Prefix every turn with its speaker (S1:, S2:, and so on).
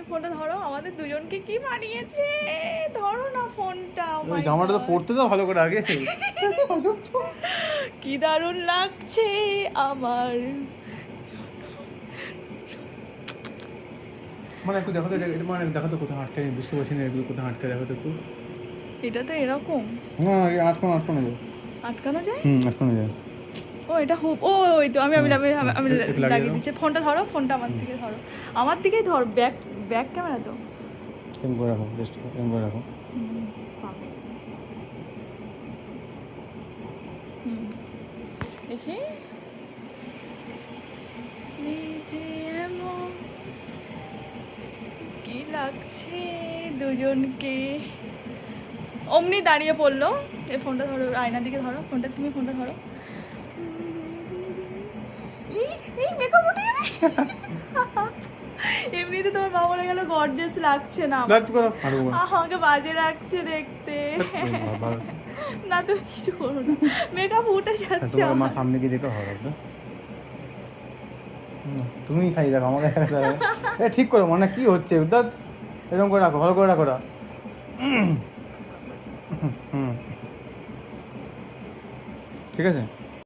S1: তুমি ফোনটা ধরো, আমাদের দুজনকে কি মানিয়েছে, ধরো না ফোনটা।
S2: ওই জামাটা তো পরতে দাও ভালো করে আগে।
S1: কি দারুণ লাগছে আমার।
S2: মানে একটু দেখো তো, মানে দেখো তো কোথাও আটকে, বুঝতে পারছি না এগুলো কোথাও আটকে, দেখো তো একটু।
S1: এটা তো এরকম
S2: হ্যাঁ আটকানো যায়।
S1: আটকানো যায়।
S2: আটকানো যায়।
S1: ও এটা হুক, ও ওই তো আমি আমি আমি আমি- আমি
S2: একটু লাগিয়ে
S1: লাগিয়ে
S2: দাও।
S1: দিচ্ছি। ফোনটা ধরো, ফোনটা আমার দিকে ধরো, আমার দিকেই ধর, ব্যাক ব্যাক ক্যামেরা তো।
S2: এম করে রাখো, জাস্ট এম করে রাখো।
S1: পাবে। দেখি নিজে এমন কি লাগছে দুজনকে। অমনি দাঁড়িয়ে পড়লো। এই ফোনটা ধরো, আয়নার দিকে ধরো ফোনটা, তুমি ফোনটা ধরো। এই মেকআপ উঠে যাবে। এমনিতে তোমার মা বলে গেল গর্জিয়াস লাগছে না,
S2: লাইট করো আরো।
S1: আমাকে বাজে লাগছে দেখতে। না তুমি কিছু করো না, মেকআপ উঠে যাচ্ছে
S2: তোমার মা
S1: আমার।
S2: সামনে গিয়ে দেখো হবে না। তুমি খাই দেখো আমাকে। এ ঠিক করো, মানে কি হচ্ছে উদ্দাত, এরকম করে রাখো, ভালো করে রাখো ওটা। ঠিক আছে।